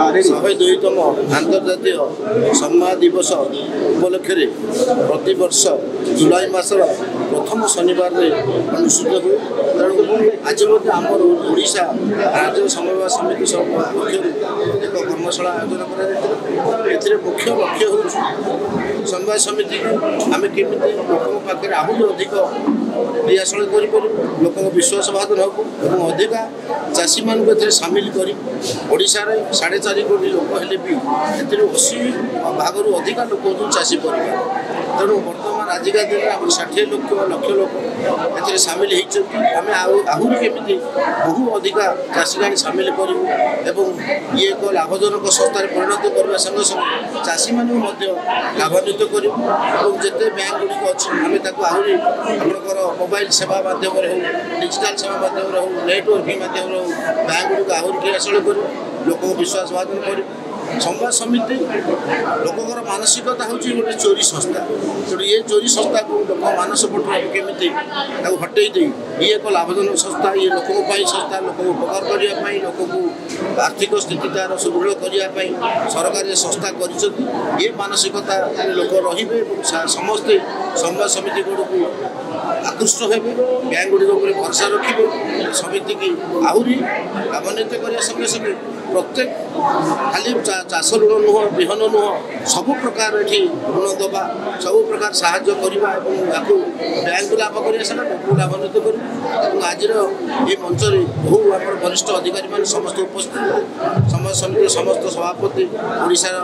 102তম আন্তর্জাতীয় সম্বাদ দিবস উপলক্ষে প্রতি বর্ষ জুলাই মাসর প্রথম শনিবার অনুষ্ঠিত हुए। तेणु आज आमर ओडिशा राज्य समवाय समिति पक्ष एक कर्मशाला आयोजन कर मुख्य लक्ष्य हो समवाय समिति आम केमी लोक पाखे आहरी अधिक क्रियाशील कर लोक विश्वास बाधन हो अधिका चाषी मान सामिल कर ओडिशार 4.5 कोटी लोक हेले भी 80 भाग अधिका लोक चाषी परिवार। तेणु बर्तमान आजिका दिन आम 60 लक्ष लोक ए सामिल होमें आहरी केमी बहु अधिका चाषी सामिल करूँ ये एक लाभजनक संस्था परिणत करने संगे संगे चाषी मान लाभान्वित करूँ जिते बैंक गुड़िक अच्छी आम आहरी आपंकर मोबाइल सेवा माध्यम हो डिजिटाल सेवा माध्यम हो नेटवर्किंग माध्यम हो बैंक गुड़िक आहरी क्रियाशील करूँ लोक विश्वास बाधन करूँ। संवाद समिति लोकर मानसिकता हूँ गोटे चोरी संस्था तेणु ये चोरी संस्था को लोक मानस पटना केमी हटई दे ये एक लाभजनक संस्था ये लोक संस्था लोक उपकार करने लोक को आर्थिक स्थिति तार सुदृढ़ करने सरकार संस्था कर ये मानसिकता लोक रे समस्ते संवाद समिति गुड़ को आकृष्ट हे बैंक गुड़िक भरसा रखिए समिति की आहरी लाभान्वित करने संगे संगे प्रत्येक खाली चाष ऋण नुह विहन नुह सबु प्रकार ये ऋण दबा सबु प्रकार साहाय्य करवा बैंक लाभ करने लोक लाभान्वित कर आज ये मंच बहु आम वरिष्ठ अधिकारी मान समस्त उपस्थित समाज समिति समस्त सभापति ओडिशार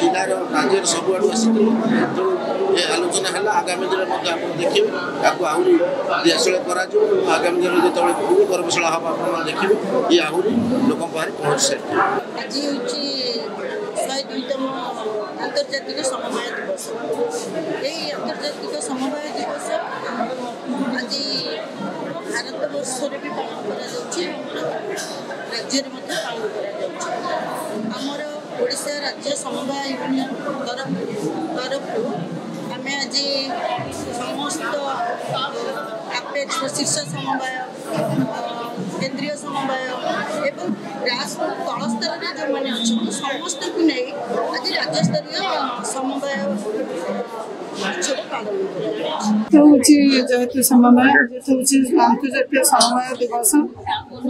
जिलार राज्य सबुआड़ आसी ये आलोचना है आगामी दिन में आप देखिए आपको आहरी क्रियाशील कर आगामी दिन जो पूर्ण कर्मशाला हम आप देखिए ये आहरी लोक पहुँच सारे। आज हूँ 102तम आंतर्जातिक समवाय दिवस। यही आंतर्जातिक समवाय दिवस आज भारत वर्ष भी पालन राज्य पालन कर ओडिशा राज्य समवाय यूनियन तरफ आम आज समस्त आपेक्स शीर्ष समवाय केंद्रीय समवाय एवं ग्रासरूट तल स्तर में जो मैंने अच्छा समस्त को नहीं आज राज्य स्तरीय समवाय जेहेतु समवाय आंतर्जातीय समवाय दिवस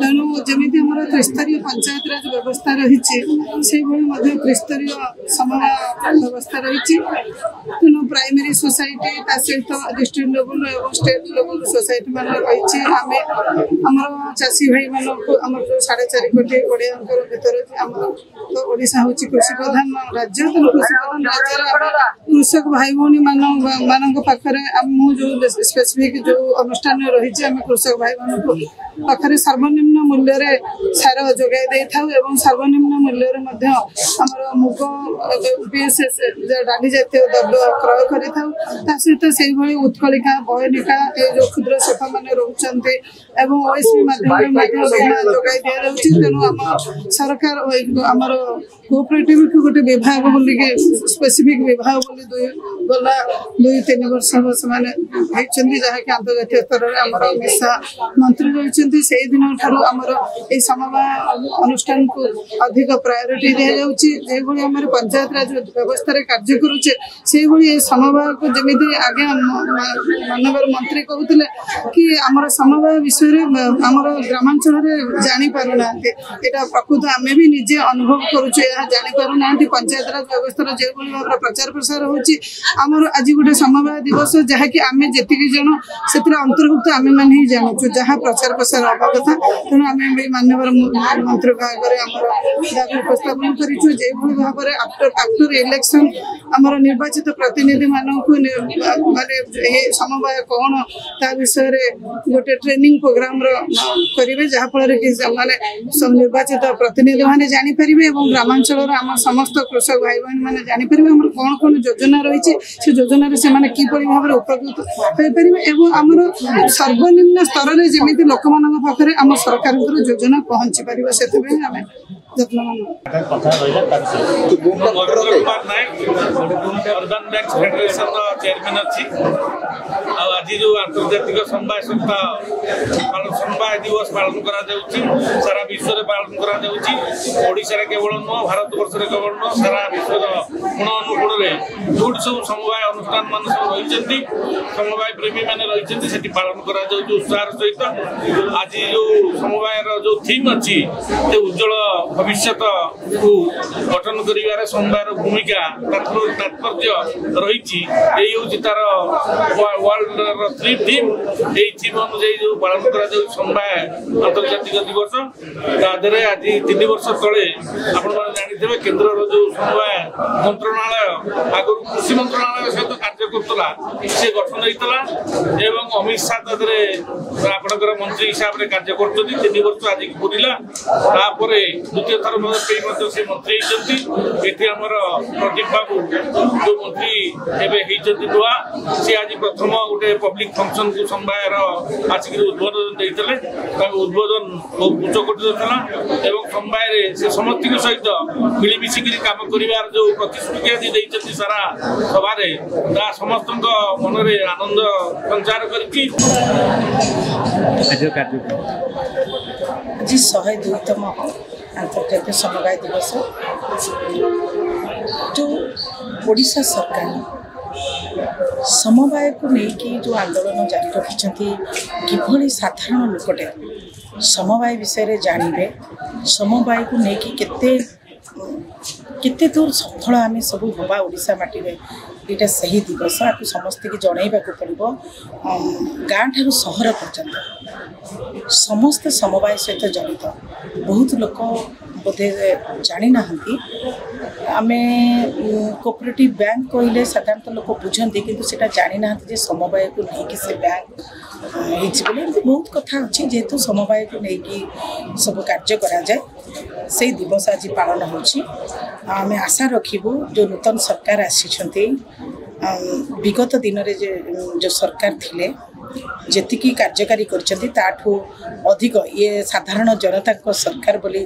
तेणु जमी आम त्रिस्तरीय पंचायत राज व्यवस्था रही त्रिस्तरीय समवाय व्यवस्था रही तेणु प्राइमरी सोसाइटी सहित डिस्ट्रिक्ट लेवल और स्टेट लेवल सोसाइटी मान रही आम चाषी भाई मानक आम जो 4.5 कोटी ओडिया भर तो ओडिशा हूँ कृषि प्रधान राज्य तेणु कृषि प्रधान राज्य कृषक भाई भौणी मान पाखे जो स्पेसिफिक जो अनुष्ठान रही कृषक भाई मान पाखे सर्वनिम्न मूल्य सार जोगाई दे था सर्वनिम्न मूल्य मुग पीएसएस डाली जातीय द्रव्य क्रय कर सहित से उत्कलिका बयनिका ये जो क्षुद्र शेफ मैंने रोचे ओएसपी माध्यम जोगाई दि जाऊँगी तेणु आम सरकार आमर कोऑपरेटिव को गोटे विभाग बोल स्पेसिफिक विभाग बोली गला 2-3 वर्ष हम से जहाँकि अंतर्जातीय स्तर में आम मिशा मंत्री रही से दिन आमर ये समवाय अनुष्ठान को अधिक प्रायोरिटी दि जाऊँगी आम पंचायत राज व्यवस्था कार्य करुचे से समवाय को जमी आगे मानवर मंत्री कहते कि आमर समवाय विषय आमर ग्रामांचल जापारूना यहाँ प्रकृत आम भी निजे अनुभव करुचे जापारूना पंचायत राज व्यवस्था जो भाव प्रचार प्रसार होमर आज गोटे समवाय दिवस जहाँकि आम जी जन से अंतर्भुक्त आम मैंने ही जानूँ जहाँ प्रचार प्रसार हवा कथा तेणु आम मानवर मंत्री आगे दाबी उपस्थापन कर भाव में आफ्टर इलेक्शन आमर निर्वाचित प्रतिनिधि मानक माने समवाय कौन ता विषय गोटे ट्रेनिंग प्रोग्राम करेंगे जहाँफल कि माने निर्वाचित प्रतिनिधि मैंने जापर ग्रामांचल आम समस्त कृषक भाई बहन मैंने जापर कौन कौन योजना रही से योजन से किपरि भाव में उपकृत हो पारे आमर सर्वनिम्न स्तर में जमी लोक पाखे आम सरकार योजना पहुँची पार से ଯତ୍ନବାନ। चेयरमैन अच्छी आज जो आंतर्जातिक समवाय संस्था समवाय दिवस पालन करा सारा विश्व में पालन करा केवल नुह भारत वर्ष केवल नुह सारा विश्व कोण अनुकोण में जो सब समवाय अनुष्ठान मान सब रही समवाय प्रेमी मैंने रही पालन करा उत्साह सहित आज जो समवाय जो थीम अच्छी उज्जवल भविष्य को गठन कर समवायर भूमिका तात्पर्य रही तार वर्ल्ड थीम यही थीम अनुजाई जो पालन कर समवाय आंतर्जातिक दिवस तादे आज 3 वर्ष तले आपण जानी केन्द्र जो समवाय मंत्रणालय आगु कृषि मंत्रणालय सहित कार्य करुला से गठन होता एवं अमित शाह तादे आपणकर मंत्री हिसाब से कार्य कर 3 वर्ष आज पूरा द्वितीय थर से मंत्री होती आमर प्रदीप बाबू जो मंत्री एवं नुआ सी आज प्रथम गोटे पब्लिक फंक्शन को समवायर आसिक उद्बोधन देते उद्बोधन बहुत उच्च कोटी एवं समवाय से समस्त सहित मिलमिशिक कम कर जो प्रतिश्रुति आज देते सारा सभार समस्त मन में आनंद संचार कर 102तम अंतर्जातीय समवाय दिवस जो ओडिशा सरकार समवाय को लेकिन जो आंदोलन जारी रखिंट किभली साधारण लोकटे समवाय विषय जानवे समवाय को लेकिन केते दूर सफल आम सब हवा ओडिशा माटी में यहाँ से दिवस आपको समस्त की जनइबा पड़ो गाँ ठार सहर पर्यंत समस्त समवाय सहित जड़ित बहुत लोक बोधे जानी ना आम कोऑपरेटिव बैंक कहले साधारणतः लोक बुझे कि जानी ना समवाय को लेकिन से बैंक होती बहुत कथा अच्छी जेहेतु समवाय को लेकिन सब कार्य कराए से दिवस आज पालन होमें आशा रखू जो नूतन सरकार आसी विगत दिन में जो सरकार थिले जेतिकी कार्यकारी करठू अधिक ये साधारण जनता सरकार बोली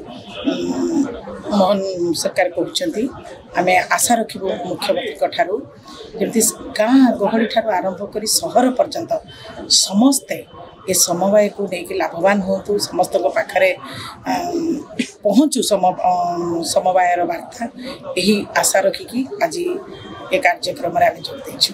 मोहन सरकार कहते आम आशा रखू मुख्यमंत्री ठारू जमी गाँ गहली ठारू आरंभ कर सहर पर्यंत समस्ते ये समवाय को लेकिन लाभवान हूँ समस्त पाखे पहुँचू समवायर वार्ता यही आशा रखिकी आज ये कार्यक्रम आम जोग देचु।